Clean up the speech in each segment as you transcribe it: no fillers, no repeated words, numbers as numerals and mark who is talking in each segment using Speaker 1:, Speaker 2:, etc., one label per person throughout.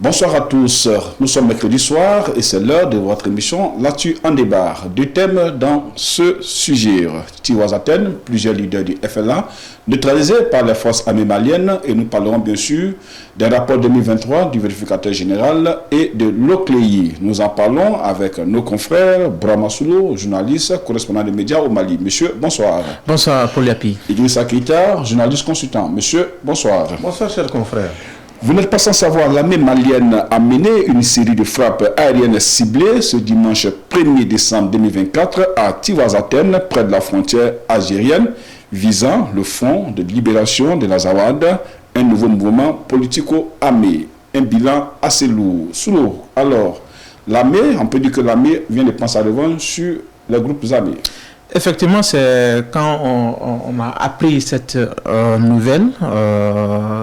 Speaker 1: Bonsoir à tous, nous sommes mercredi soir et c'est l'heure de votre émission L'actu en débat. Deux thèmes dans ce sujet. Tiwazaten, plusieurs leaders du FLA, neutralisés par les forces armées maliennes, et nous parlerons bien sûr des rapports 2023 du vérificateur général et de l'OCLEI. Nous en parlons avec nos confrères, Brahma Soulo, journaliste, correspondant des médias au Mali. Monsieur, bonsoir.
Speaker 2: Bonsoir, Paul Yapi.
Speaker 1: Idrissa Keita, journaliste consultant. Monsieur, bonsoir.
Speaker 3: Bonsoir, chers confrères.
Speaker 1: Vous n'êtes pas sans savoir, l'armée malienne a mené une série de frappes aériennes ciblées ce dimanche 1er décembre 2024 à Tiwazaten, près de la frontière algérienne, visant le Front de libération de l'Azawad, un nouveau mouvement politico-armé. Un bilan assez lourd. Alors, l'armée, on peut dire que l'armée vient de prendre sa revanche sur les groupes armés.
Speaker 2: Effectivement, c'est quand on a appris cette nouvelle,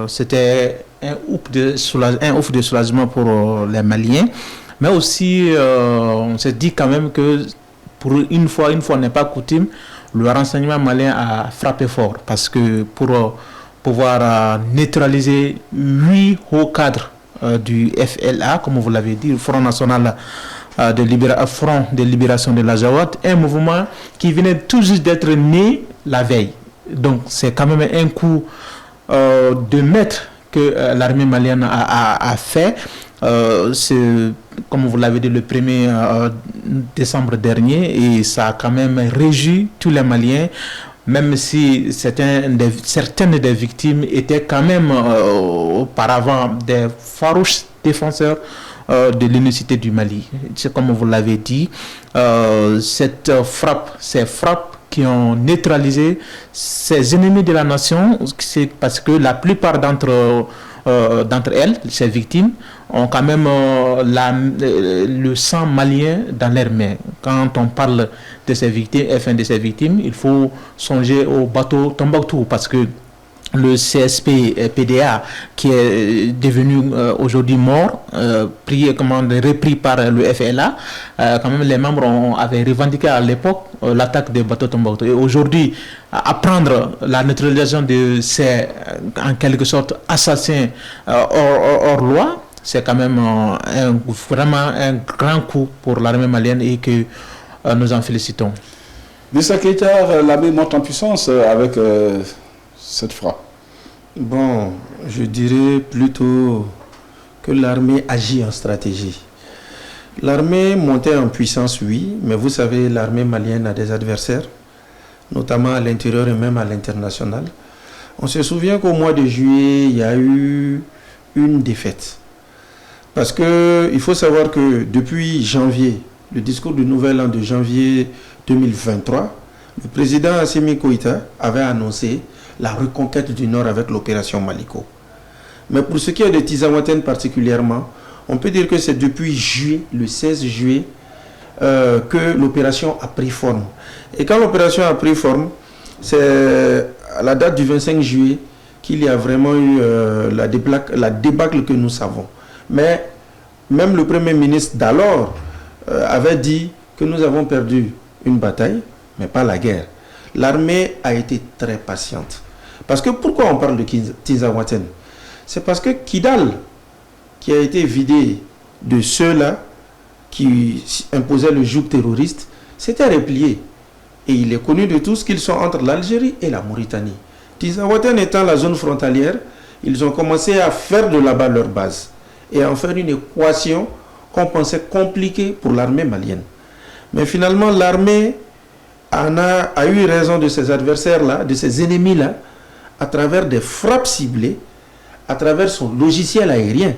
Speaker 2: c'était un ouf de soulagement pour les Maliens, mais aussi on s'est dit quand même que pour une fois n'est pas coutume, le renseignement malien a frappé fort, parce que pour pouvoir neutraliser 8 hauts cadres du FLA, comme vous l'avez dit, le Front National Front de Libération de l'Azawad, un mouvement qui venait tout juste d'être né la veille. Donc c'est quand même un coup de maître que l'armée malienne a fait. C'est, comme vous l'avez dit, le 1er décembre dernier, et ça a quand même réjoui tous les Maliens, même si certaines des victimes étaient quand même auparavant des farouches défenseurs de l'unicité du Mali. C'est comme vous l'avez dit, ces frappes qui ont neutralisé ces ennemis de la nation, c'est parce que la plupart d'entre elles, ces victimes, ont quand même le sang malien dans leurs mains. Quand on parle de ces victimes, il faut songer au bateau Tombouctou, parce que le CSP PDA, qui est devenu aujourd'hui mort, repris par le FLA, quand même les membres avaient revendiqué à l'époque l'attaque des bateaux Tombouctou. Et aujourd'hui, apprendre la neutralisation de ces, en quelque sorte, assassins hors loi, c'est quand même vraiment un grand coup pour l'armée malienne, et que nous en félicitons.
Speaker 1: Idrissa Keita, l'armée monte en puissance avec cette frappe.
Speaker 3: Bon, je dirais plutôt que l'armée agit en stratégie. L'armée montait en puissance, oui, mais vous savez, l'armée malienne a des adversaires, notamment à l'intérieur et même à l'international. On se souvient qu'au mois de juillet, il y a eu une défaite. Parce qu'il faut savoir que depuis janvier, le discours du Nouvel An de janvier 2023, le président Assimi Goïta avait annoncé la reconquête du Nord avec l'opération Maliko. Mais pour ce qui est de Tizawaten particulièrement, on peut dire que c'est depuis juillet, le 16 juillet, que l'opération a pris forme. Et quand l'opération a pris forme, c'est à la date du 25 juillet qu'il y a vraiment eu la débâcle que nous savons. Mais même le Premier ministre d'alors avait dit que nous avons perdu une bataille, mais pas la guerre. L'armée a été très patiente. Parce que pourquoi on parle de Tizawaten? C'est parce que Kidal, qui a été vidé de ceux-là qui imposaient le joug terroriste, s'était replié. Et il est connu de tous qu'ils sont entre l'Algérie et la Mauritanie. Tizawaten étant la zone frontalière, ils ont commencé à faire de là-bas leur base et à en faire une équation qu'on pensait compliquée pour l'armée malienne. Mais finalement, l'armée a eu raison de ses adversaires-là, de ses ennemis-là, à travers des frappes ciblées, à travers son logiciel aérien.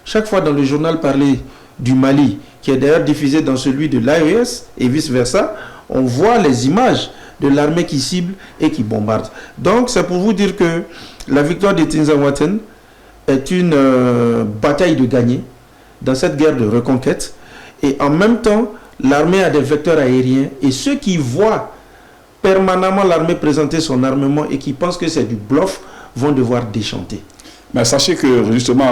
Speaker 3: Chaque fois dans le journal parlé du Mali, qui est d'ailleurs diffusé dans celui de l'AES et vice-versa, on voit les images de l'armée qui cible et qui bombarde. Donc c'est pour vous dire que la victoire de Tizawaten est une bataille de gagner dans cette guerre de reconquête. Et en même temps, l'armée a des vecteurs aériens, et ceux qui voient permanemment l'armée présenter son armement et qui pensent que c'est du bluff vont devoir déchanter.
Speaker 1: Mais sachez que justement,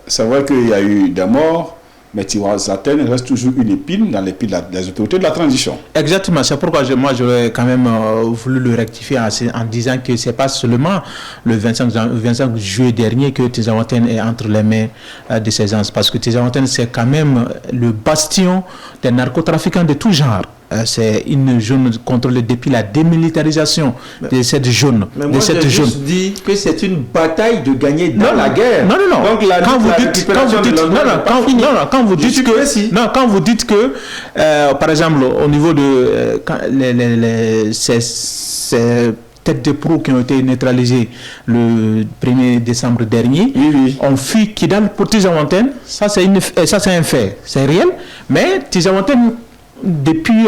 Speaker 1: c'est vrai qu'il y a eu des morts, mais Tiwazatène reste toujours une épine dans les pieds des autorités de la transition.
Speaker 2: Exactement, c'est pourquoi moi j'aurais quand même voulu le rectifier en disant que ce n'est pas seulement le 25 juillet dernier que Tiwazatène est entre les mains de ces gens, parce que Tiwazatène c'est quand même le bastion des narcotrafiquants de tout genre. C'est une zone contrôlée depuis la démilitarisation de cette zone.
Speaker 3: Mais moi, j'ai juste dit que c'est une bataille de gagner dans la guerre.
Speaker 2: Non.
Speaker 3: Donc, quand
Speaker 2: vous dites que, par exemple, au niveau de ces têtes de proue qui ont été neutralisées le 1er décembre dernier, on fuit Kidal pour Tiwazatène. Ça, c'est un fait. C'est réel. Mais Tiwazatène, depuis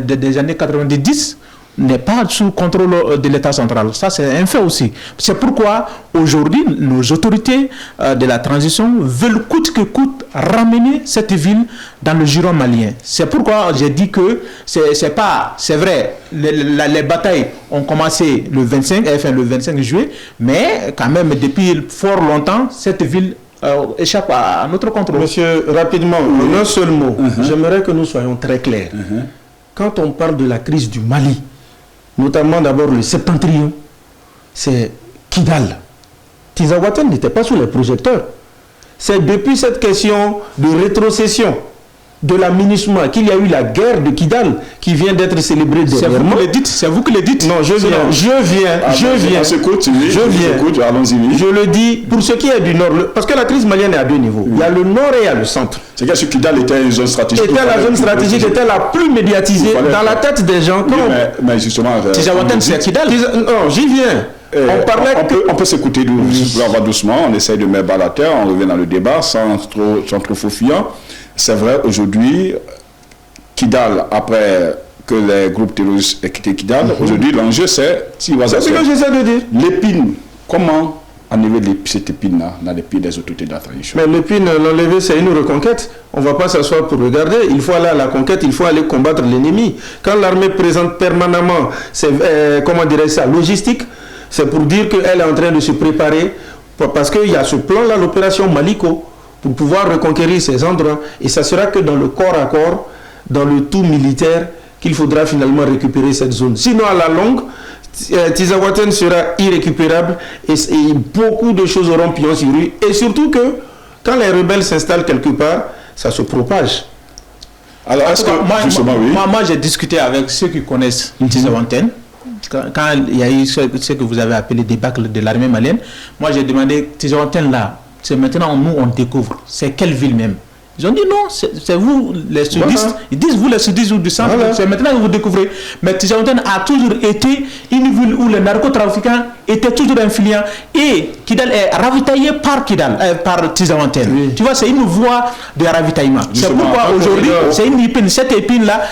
Speaker 2: des années 90, n'est pas sous contrôle de l'État central. Ça, c'est un fait aussi. C'est pourquoi, aujourd'hui, nos autorités de la transition veulent coûte que coûte ramener cette ville dans le giron malien. C'est pourquoi j'ai dit que c'est vrai, les batailles ont commencé le 25 juillet, mais quand même, depuis fort longtemps, cette ville échappe à notre contrôle.
Speaker 3: Monsieur, rapidement, en un seul mot, j'aimerais que nous soyons très clairs. Quand on parle de la crise du Mali, notamment d'abord le septentrion, c'est Kidal. Tiwazatène n'était pas sous les projecteurs. C'est depuis cette question de rétrocession de la MINUSMA qu'il y a eu la guerre de Kidal qui vient d'être célébrée dernièrement.
Speaker 2: C'est vous qui le dites.
Speaker 3: Non, je viens. Je le dis pour ce qui est du nord, parce que la crise malienne est à deux niveaux. Il y a le nord et il y a le centre.
Speaker 1: C'est que Kidal était une zone stratégique.
Speaker 3: La zone stratégique était la plus médiatisée dans la tête des gens.
Speaker 1: Mais justement,
Speaker 2: Tiwazatène, c'est Kidal.
Speaker 3: Non, j'y viens.
Speaker 1: On peut s'écouter doucement, on essaye de mettre bas la terre, on revient dans le débat sans trop faux fuyant. C'est vrai, aujourd'hui, Kidal, après que les groupes terroristes aient quitté Kidal, aujourd'hui, l'enjeu, c'est Tiwazatène.
Speaker 3: C'est ce que j'essaie de dire.
Speaker 1: L'épine, comment enlever cette épine-là dans les pieds des autorités de la transition?
Speaker 3: Mais l'épine, l'enlever, c'est une reconquête. On ne va pas s'asseoir pour regarder. Il faut aller à la conquête, il faut aller combattre l'ennemi. Quand l'armée présente permanemment, sa logistique, c'est pour dire qu'elle est en train de se préparer, parce qu'il y a ce plan-là, l'opération Maliko, pour pouvoir reconquérir ces endroits. Et ça sera que dans le corps à corps, dans le tout militaire, qu'il faudra finalement récupérer cette zone. Sinon, à la longue, Tiwazatène sera irrécupérable et beaucoup de choses auront pignon sur rue. Et surtout que, quand les rebelles s'installent quelque part, ça se propage.
Speaker 2: Alors, est-ce que moi, j'ai discuté avec ceux qui connaissent Tiwazatène. Quand il y a eu ce que vous avez appelé débâcle de l'armée malienne, moi j'ai demandé, Tiwazatène là, c'est maintenant nous on découvre, c'est quelle ville même? Ils ont dit non, c'est vous les sudistes. Voilà. Ils disent vous les sudistes ou du centre, voilà. C'est maintenant que vous découvrez. Mais Tiwazatène a toujours été une ville où les narcotrafiquants étaient toujours influents et Kidal est ravitaillé par Tiwazatène. Oui. Tu vois, c'est une voie de ravitaillement. C'est pourquoi aujourd'hui, c'est une épine. Cette épine-là,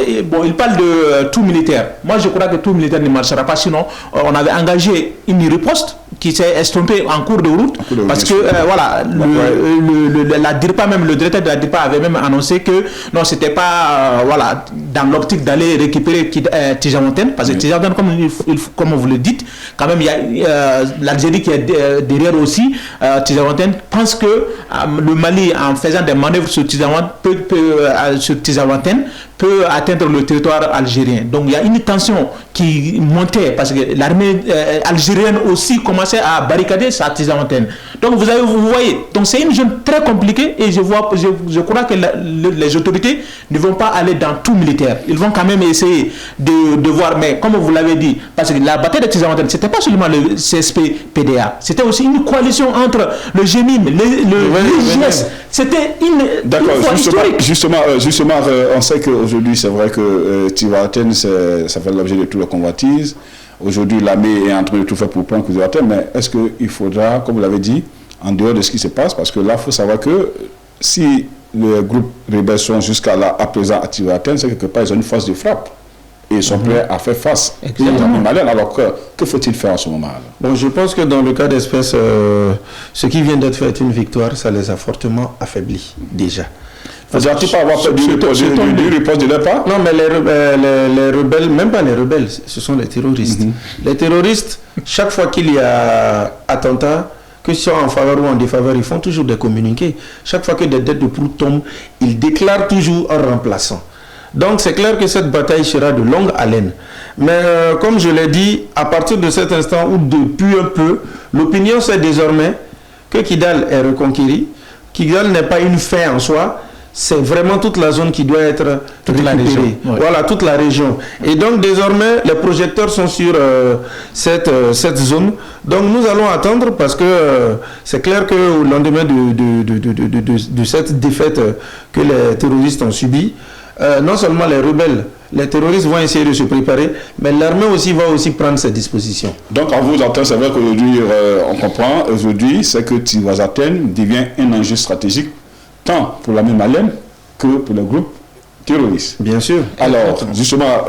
Speaker 2: il parle de tout militaire. Moi, je crois que tout militaire ne marchera pas. Sinon, on avait engagé une riposte qui s'est estompée en cours de route. Parce que, la DIRPA même, le directeur de la DIRPA avait même annoncé que non, c'était pas dans l'optique d'aller récupérer Tiwazatène, parce que Tiwazatène, comme vous le dites, quand même, il y a l'Algérie qui est derrière aussi. Tiwazatène pense que le Mali, en faisant des manœuvres sur Tiwazatène, peut atteindre le territoire algérien. Donc il y a une tension qui montait parce que l'armée algérienne aussi commençait à barricader sa Tiwazatène. Donc vous voyez, donc c'est une zone très compliquée et je crois que les autorités ne vont pas aller dans tout militaire. Ils vont quand même essayer de voir, mais comme vous l'avez dit, parce que la bataille de Tiwazatène, c'était pas seulement le CSP-PDA, c'était aussi une coalition entre le GMIM, l'IGS. C'était une
Speaker 1: justement, on sait qu'aujourd'hui, c'est vrai que Tiwazatène, ça fait l'objet de toutes les convoitises. Aujourd'hui, l'armée est en train de tout faire pour prendre Tiwazatène, mais est-ce qu'il faudra, comme vous l'avez dit, en dehors de ce qui se passe, parce que là, il faut savoir que si les groupes rebelles sont jusqu'à là, à présent à Tiwazatène, c'est quelque part, ils ont une force de frappe. Et ils sont prêts à faire face. Exactement. Alors que faut-il faire en ce moment-là?
Speaker 3: Bon, je pense que dans le cas d'espèce, ce qui vient d'être fait est une victoire, ça les a fortement affaiblis déjà.
Speaker 1: Faut-il pas avoir peur du riposte de leur part?
Speaker 3: Non, mais les rebelles, même pas les rebelles, ce sont les terroristes. Les terroristes, chaque fois qu'il y a attentat, que ce soit en faveur ou en défaveur, ils font toujours des communiqués. Chaque fois que des dettes de Prout tombent, ils déclarent toujours un remplaçant. Donc c'est clair que cette bataille sera de longue haleine. Mais comme je l'ai dit, à partir de cet instant où depuis un peu, l'opinion c'est désormais que Kidal est reconquéri. Kidal n'est pas une fin en soi, c'est vraiment toute la zone qui doit être récupérée. Voilà, toute la région. Et donc désormais, les projecteurs sont sur cette zone. Donc nous allons attendre parce que c'est clair qu'au lendemain de cette défaite que les terroristes ont subie, non seulement les rebelles, les terroristes vont essayer de se préparer, mais l'armée aussi va prendre ses dispositions.
Speaker 1: Donc, à vous entendre, c'est vrai qu'aujourd'hui, on comprend, aujourd'hui, c'est que Tivazaten devient un enjeu stratégique, tant pour l'armée malienne que pour les groupes terroristes.
Speaker 3: Bien sûr.
Speaker 1: Alors, justement,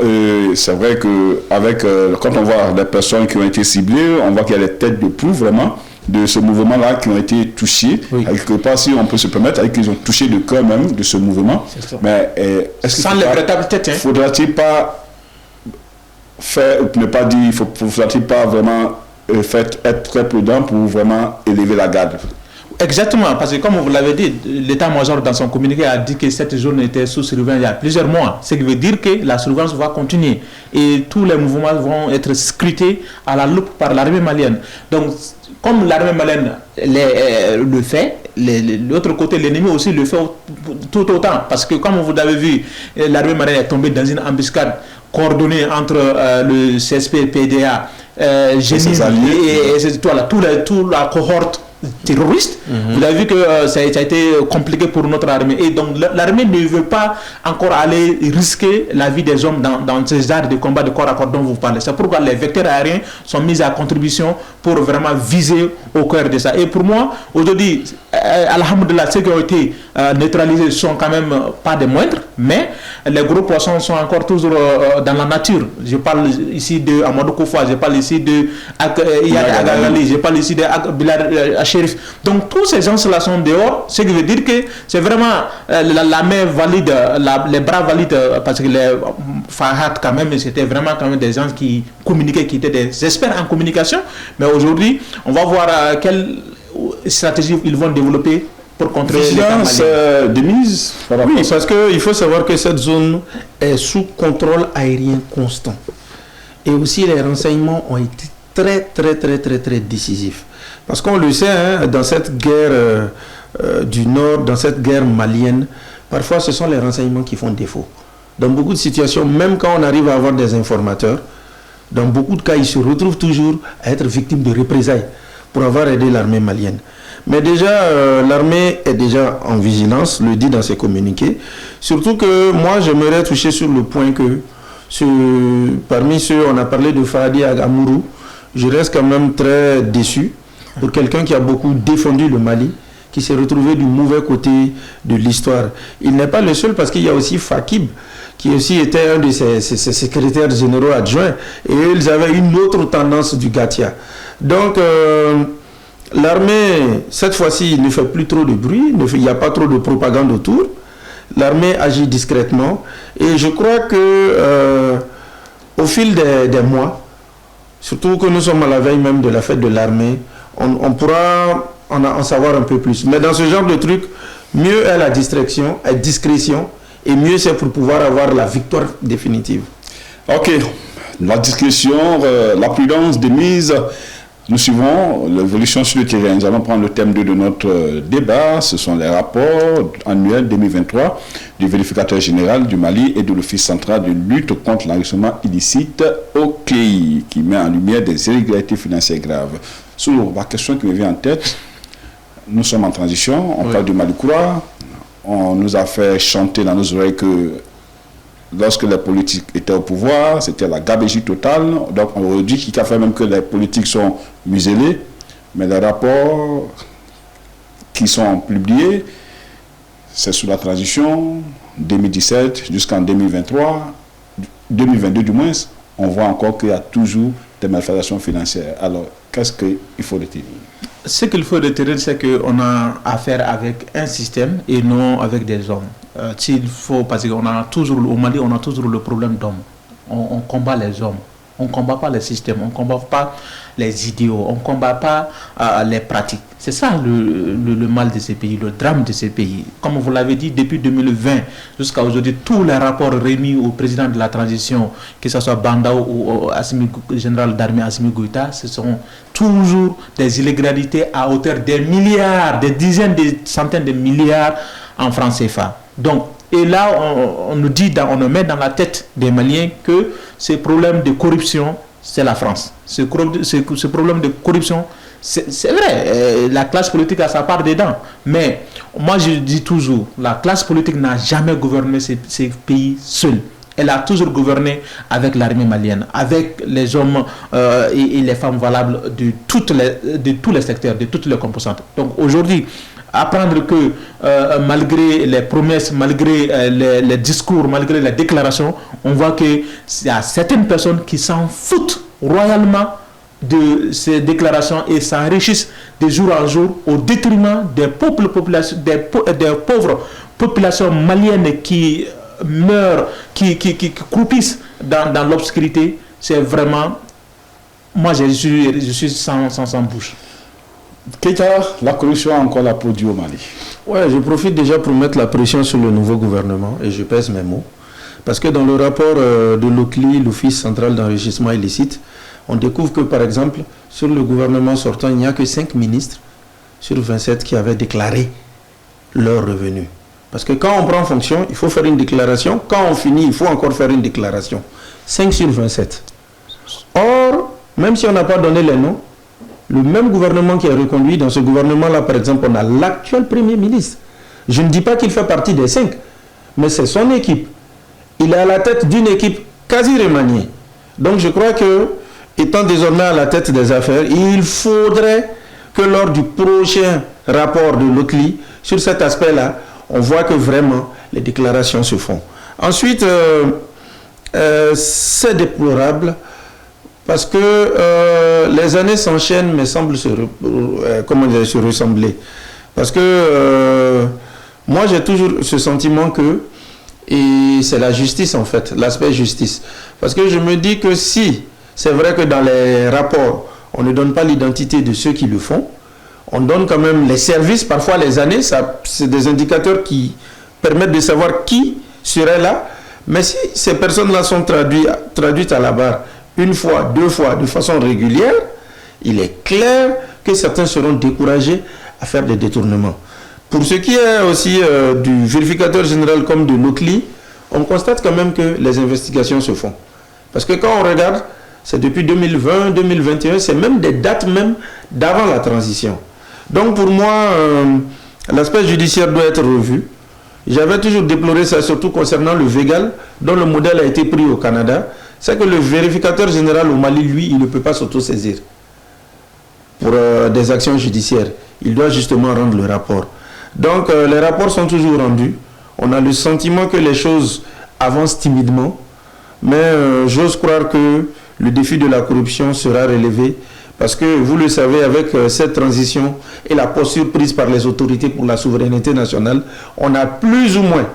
Speaker 1: c'est vrai que quand on voit les personnes qui ont été ciblées, on voit qu'il y a les têtes de proue, vraiment, de ce mouvement-là qui ont été touchés. Oui. Quelque part, si on peut se permettre, qu'ils ont touché le cœur même de ce mouvement. Mais est-ce
Speaker 2: sans les véritables têtes,
Speaker 1: faudra-t-il pas faire, ne pas dire, faudra-t-il pas vraiment être très prudent pour vraiment élever la garde?
Speaker 2: Exactement, parce que comme vous l'avez dit, l'état-major dans son communiqué a dit que cette zone était sous surveillance il y a plusieurs mois. Ce qui veut dire que la surveillance va continuer et tous les mouvements vont être scrutés à la loupe par l'armée malienne. Donc, comme l'armée malienne le fait, de l'autre côté, l'ennemi aussi le fait tout autant. Parce que comme vous l'avez vu, l'armée malienne est tombée dans une embuscade coordonnée entre le CSP, PDA, Génie et toute la cohorte terroristes. Vous avez vu que ça a été compliqué pour notre armée. Et donc l'armée ne veut pas encore aller risquer la vie des hommes dans ces arts de combat de corps à corps dont vous parlez. C'est pourquoi les vecteurs aériens sont mis à contribution pour vraiment viser au cœur de ça. Et pour moi, aujourd'hui, alhamdoulilah, ceux qui ont été neutralisés sont quand même pas des moindres, mais les gros poissons sont encore toujours dans la nature. Je parle ici de Amadou Koufa, je parle ici de Yad Agagali, je parle ici de Bilal Chérif. Donc tous ces gens-là sont dehors, ce qui veut dire que c'est vraiment la main valide, les bras valides, parce que les Fahad quand même, c'était vraiment quand même des gens qui communiquaient, qui étaient des experts en communication. Mais aujourd'hui, on va voir quelle stratégie ils vont développer pour contrôler l'État malien.
Speaker 3: De mise. Oui, parce qu'il faut savoir que cette zone est sous contrôle aérien constant. Et aussi les renseignements ont été très décisifs. Parce qu'on le sait, hein, dans cette guerre du Nord, dans cette guerre malienne, parfois ce sont les renseignements qui font défaut. Dans beaucoup de situations, même quand on arrive à avoir des informateurs, dans beaucoup de cas, ils se retrouvent toujours à être victimes de représailles pour avoir aidé l'armée malienne. Mais déjà, l'armée est déjà en vigilance, le dit dans ses communiqués. Surtout que moi, j'aimerais toucher sur le point que parmi ceux, on a parlé de Fadi Agamuru, je reste quand même très déçu pour quelqu'un qui a beaucoup défendu le Mali, qui s'est retrouvé du mauvais côté de l'histoire. Il n'est pas le seul parce qu'il y a aussi Fakib, qui aussi était un de ses secrétaires généraux adjoints, et ils avaient une autre tendance du Gatia. Donc, l'armée, cette fois-ci, ne fait plus trop de bruit, il n'y a pas trop de propagande autour. L'armée agit discrètement, et je crois que au fil des mois, surtout que nous sommes à la veille même de la fête de l'armée, on pourra en savoir un peu plus. Mais dans ce genre de truc, mieux est la discrétion, et mieux c'est pour pouvoir avoir la victoire définitive.
Speaker 1: Ok, la discrétion, la prudence de mise. Nous suivons l'évolution sur le terrain. Nous allons prendre le thème 2 de notre débat. Ce sont les rapports annuels 2023 du vérificateur général du Mali et de l'Office central de lutte contre l'enrichissement illicite au CLEI, qui met en lumière des irrégularités financières graves. Sur la question qui me vient en tête, nous sommes en transition, on parle du Malikoura, on nous a fait chanter dans nos oreilles que lorsque les politiques étaient au pouvoir, c'était la gabegie totale. Donc on dit qu'il a fait même que les politiques sont muselés, mais les rapports qui sont publiés, c'est sous la transition 2017 jusqu'en 2023, 2022 du moins, on voit encore qu'il y a toujours des malversations financières. Alors, qu'est-ce qu'il faut retenir?
Speaker 2: Ce qu'il faut retenir, c'est qu'on a affaire avec un système et non avec des hommes. S'il faut, parce qu'on a toujours, au Mali, on a toujours le problème d'hommes. On combat les hommes. On ne combat pas les systèmes, on ne combat pas les idéaux, on ne combat pas les pratiques. C'est ça le mal de ces pays, le drame de ces pays. Comme vous l'avez dit, depuis 2020 jusqu'à aujourd'hui, tous les rapports remis au président de la transition, que ce soit Bandao ou général d'armée Assimi Goïta, ce sont toujours des illégalités à hauteur des milliards, des dizaines, des centaines de milliards en francs CFA. Donc, et là, on nous dit, on nous met dans la tête des Maliens que ces problèmes de corruption, c'est la France. Ce problème de corruption, c'est vrai, la classe politique a sa part dedans. Mais moi, je dis toujours, la classe politique n'a jamais gouverné ces pays seule. Elle a toujours gouverné avec l'armée malienne, avec les hommes et les femmes valables de tous les secteurs, de toutes les composantes. Donc aujourd'hui, apprendre que malgré les promesses, malgré les discours, malgré les déclarations, on voit qu'il y a certaines personnes qui s'en foutent royalement de ces déclarations et s'enrichissent de jour en jour au détriment des pauvres populations maliennes qui meurent, qui croupissent dans l'obscurité. C'est vraiment... Moi, je suis sans bouche.
Speaker 1: Keita, la corruption a encore la produit au Mali.
Speaker 3: Ouais, je profite déjà pour mettre la pression sur le nouveau gouvernement et je pèse mes mots. Parce que dans le rapport de l'OCLI, l'Office central d'enrichissement illicite, on découvre que par exemple, sur le gouvernement sortant, il n'y a que 5 ministres sur 27 qui avaient déclaré leurs revenus. Parce que quand on prend fonction, il faut faire une déclaration. Quand on finit, il faut encore faire une déclaration. 5 sur 27. Or, même si on n'a pas donné les noms, le même gouvernement qui est reconduit, dans ce gouvernement-là, par exemple, on a l'actuel Premier ministre. Je ne dis pas qu'il fait partie des 5, mais c'est son équipe. Il est à la tête d'une équipe quasi remaniée. Donc je crois que, étant désormais à la tête des affaires, il faudrait que lors du prochain rapport de l'OCLI, sur cet aspect-là, on voit que vraiment les déclarations se font. Ensuite, c'est déplorable parce que les années s'enchaînent mais semblent se ressembler. Parce que moi j'ai toujours ce sentiment que, et c'est la justice en fait, l'aspect justice. Parce que je me dis que si, c'est vrai que dans les rapports, on ne donne pas l'identité de ceux qui le font, on donne quand même les services, parfois les années, c'est des indicateurs qui permettent de savoir qui serait là. Mais si ces personnes-là sont traduites à la barre une fois, 2 fois, de façon régulière, il est clair que certains seront découragés à faire des détournements. Pour ce qui est aussi du vérificateur général comme de l'OCLI, on constate quand même que les investigations se font. Parce que quand on regarde, c'est depuis 2020, 2021, c'est même des dates même d'avant la transition. Donc pour moi, l'aspect judiciaire doit être revu. J'avais toujours déploré ça, surtout concernant le VEGAL, dont le modèle a été pris au Canada. C'est que le vérificateur général au Mali, lui, il ne peut pas s'autosaisir pour des actions judiciaires. Il doit justement rendre le rapport. Donc les rapports sont toujours rendus. On a le sentiment que les choses avancent timidement. Mais j'ose croire que le défi de la corruption sera relevé. Parce que vous le savez, avec cette transition et la posture prise par les autorités pour la souveraineté nationale, on a plus ou moins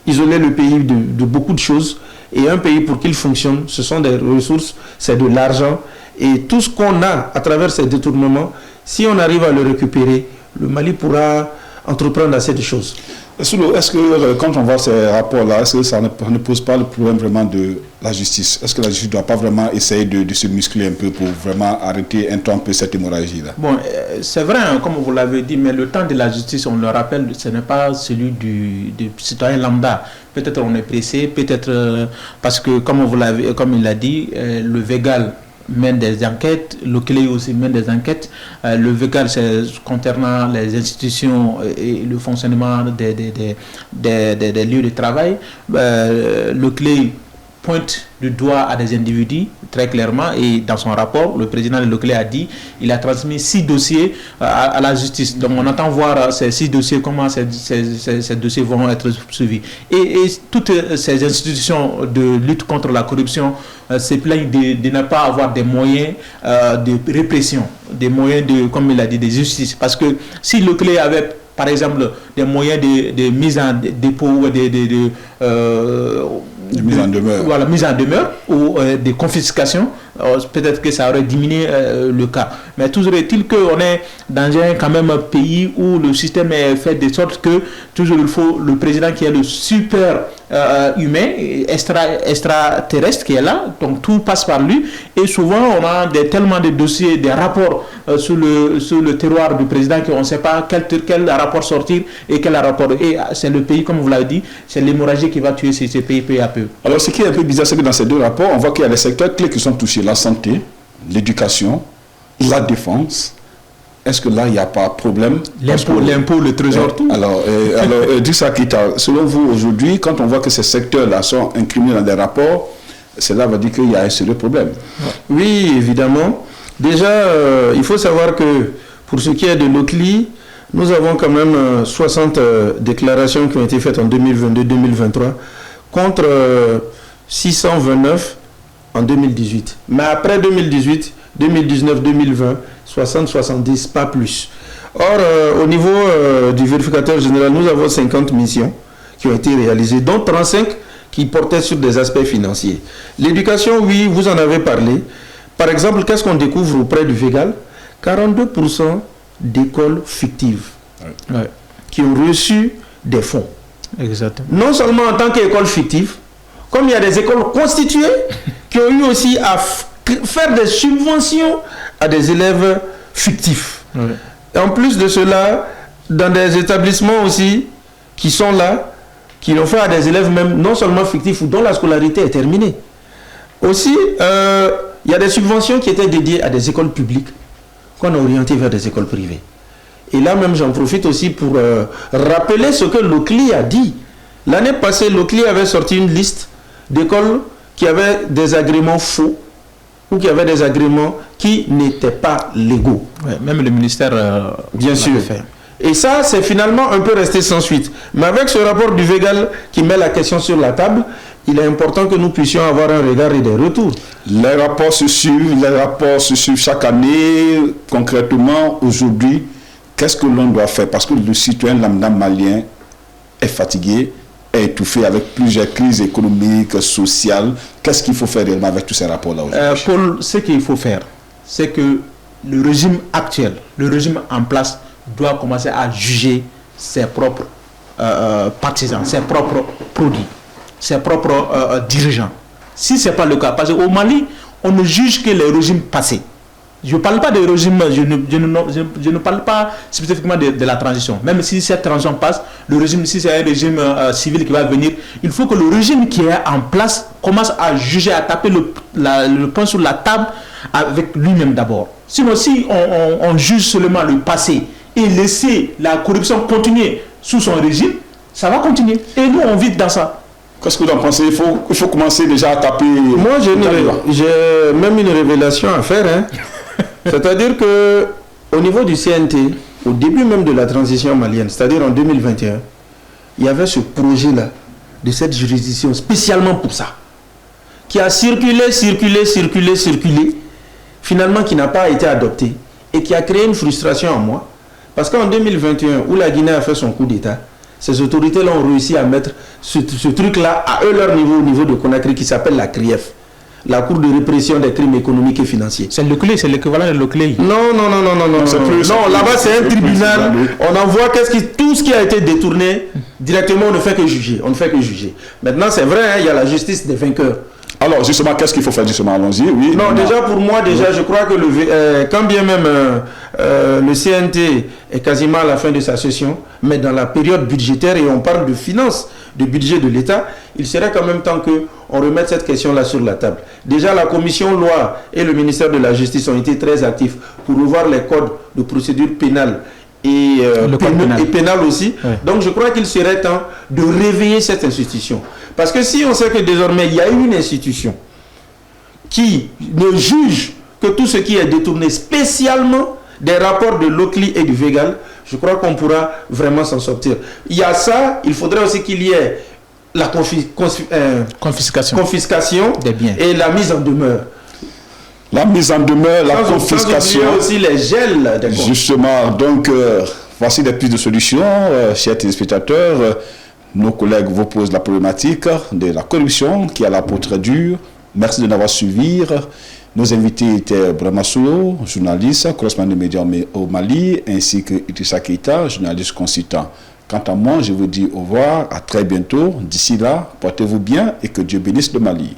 Speaker 3: isolé le pays de beaucoup de choses. Et un pays, pour qu'il fonctionne, ce sont des ressources, c'est de l'argent. Et tout ce qu'on a à travers ces détournements, si on arrive à le récupérer, le Mali pourra entreprendre assez de choses.
Speaker 1: Est-ce que quand on voit ces rapports-là, est-ce que ça ne pose pas le problème vraiment de la justice? Est-ce que la justice ne doit pas vraiment essayer de se muscler un peu pour vraiment arrêter un temps un peu cette hémorragie-là?
Speaker 2: Bon, c'est vrai, hein, comme vous l'avez dit, mais le temps de la justice, on le rappelle, ce n'est pas celui du citoyen lambda. Peut-être on est pressé, peut-être parce que, comme il l'a dit, le VEGAL mène des enquêtes, l'OCLI aussi mène des enquêtes. Le VEGAL, c'est concernant les institutions et le fonctionnement des lieux de travail. L'OCLI pointe du doigt à des individus très clairement, et dans son rapport, le président de l'OCLI a dit il a transmis 6 dossiers à la justice. Donc on attend voir ces 6 dossiers, comment ces dossiers vont être suivis. Et toutes ces institutions de lutte contre la corruption se plaignent de ne pas avoir des moyens de répression, des moyens de, comme il a dit, de justice. Parce que si l'OCLI avait par exemple des moyens de mise en dépôt,
Speaker 1: mise en demeure.
Speaker 2: Voilà, mise en demeure ou des confiscations, peut-être que ça aurait diminué le cas. Mais toujours est-il qu'on est dans quand même un pays où le système est fait de sorte que toujours il faut le président qui est le super humain, extraterrestre qui est là, donc tout passe par lui. Et souvent on a tellement de dossiers, des rapports sur le terroir du président qu'on ne sait pas quel rapport sortir et quel rapport. Et c'est le pays, comme vous l'avez dit, c'est l'hémorragie qui va tuer ces pays peu à peu.
Speaker 1: Alors ce qui est un peu bizarre, c'est que dans ces deux rapports, on voit qu'il y a des secteurs clés qui sont touchés, la santé, l'éducation, la défense. Est-ce que là, il n'y a pas de problème?
Speaker 2: L'impôt, le trésor, tout.
Speaker 1: Alors Idrissa Keita, selon vous, aujourd'hui, quand on voit que ces secteurs-là sont incriminés dans des rapports, cela va dire qu'il y a un sérieux problème.
Speaker 3: Oui, évidemment. Déjà, il faut savoir que pour ce qui est de l'OCLI, nous avons quand même 60 déclarations qui ont été faites en 2022-2023 contre 629 en 2018. Mais après 2018, 2019, 2020, 60, 70, pas plus. Or, au niveau du vérificateur général, nous avons 50 missions qui ont été réalisées, dont 35 qui portaient sur des aspects financiers. L'éducation, oui, vous en avez parlé. Par exemple, qu'est-ce qu'on découvre auprès du VEGAL? 42% d'écoles fictives qui ont reçu des fonds.
Speaker 2: Exactement.
Speaker 3: Non seulement en tant qu'école fictive, comme il y a des écoles constituées qui ont eu aussi à faire des subventions à des élèves fictifs. Et en plus de cela, dans des établissements aussi qui sont là, qui l'ont fait à des élèves même non seulement fictifs ou dont la scolarité est terminée. Aussi, il y a des subventions qui étaient dédiées à des écoles publiques qu'on a orientées vers des écoles privées. Et là même, j'en profite aussi pour rappeler ce que l'OCLI a dit. L'année passée, l'OCLI avait sorti une liste d'écoles qui avaient des agréments faux ou qui avaient des agréments qui n'étaient pas légaux.
Speaker 2: Ouais, même le ministère,
Speaker 3: bien sûr.
Speaker 2: Fait.
Speaker 3: Et ça, c'est finalement un peu resté sans suite. Mais avec ce rapport du VEGAL qui met la question sur la table, il est important que nous puissions avoir un regard et des retours.
Speaker 1: Les rapports se suivent chaque année. Concrètement, aujourd'hui, qu'est-ce que l'on doit faire? Parce que le citoyen lambda malien est fatigué, est étouffé avec plusieurs crises économiques, sociales. Qu'est-ce qu'il faut faire réellement avec tous ces rapports-là aujourd'hui?
Speaker 2: Paul, ce qu'il faut faire, c'est que le régime actuel, le régime en place, doit commencer à juger ses propres partisans, ses propres produits, ses propres dirigeants. Si ce n'est pas le cas, parce qu'au Mali, on ne juge que les régimes passés. Je ne parle pas des régimes, je ne parle pas spécifiquement de la transition. Même si cette transition passe, le régime, si c'est un régime civil qui va venir, il faut que le régime qui est en place commence à juger, à taper le poing sur la table avec lui-même d'abord. Sinon, si on juge seulement le passé et laisser la corruption continuer sous son régime, ça va continuer. Et nous, on vit dans ça.
Speaker 1: Qu'est-ce que vous en pensez? Il faut commencer déjà à taper.
Speaker 3: Moi, j'ai même une révélation à faire. Hein. C'est-à-dire que au niveau du CNT, au début même de la transition malienne, c'est-à-dire en 2021, il y avait ce projet-là de cette juridiction spécialement pour ça, qui a circulé, finalement qui n'a pas été adopté et qui a créé une frustration en moi. Parce qu'en 2021, où la Guinée a fait son coup d'État, ces autorités-là ont réussi à mettre ce truc-là à eux leur niveau, au niveau de Conakry, qui s'appelle la CRIEF, la Cour de répression des crimes économiques et financiers.
Speaker 2: C'est le CLE, c'est l'équivalent de l'OCLEI.
Speaker 3: Non, là-bas c'est un tribunal. On envoie tout ce qui a été détourné, directement on ne fait que juger. Maintenant c'est vrai, hein, il y a la justice des vainqueurs.
Speaker 1: Alors justement, qu'est-ce qu'il faut faire justement? Allons-y. Oui,
Speaker 3: non, déjà pour moi, je crois que quand bien même le CNT est quasiment à la fin de sa session, mais dans la période budgétaire, et on parle de finances, de budget de l'État, il serait quand même temps qu'on remette cette question-là sur la table. Déjà, la commission loi et le ministère de la Justice ont été très actifs pour revoir les codes de procédure pénale et pénal aussi. Ouais. Donc je crois qu'il serait temps de réveiller cette institution. Parce que si on sait que désormais il y a une institution qui ne juge que tout ce qui est détourné, spécialement des rapports de l'OCLI et du VEGAL, je crois qu'on pourra vraiment s'en sortir. Il y a ça, il faudrait aussi qu'il y ait la confiscation
Speaker 2: des biens
Speaker 3: et la mise en demeure.
Speaker 1: La mise en demeure, la confiscation.
Speaker 3: Sans aussi les gels des comptes.
Speaker 1: Justement, donc, voici des pistes de solutions, chers téléspectateurs. nos collègues vous posent la problématique de la corruption qui a la peau très dure. Merci de nous avoir suivis. Nos invités étaient Brahma Solo, journaliste, correspondant des médias au Mali, ainsi que Idrissa Keita, journaliste consultant. Quant à moi, je vous dis au revoir, à très bientôt. D'ici là, portez-vous bien et que Dieu bénisse le Mali.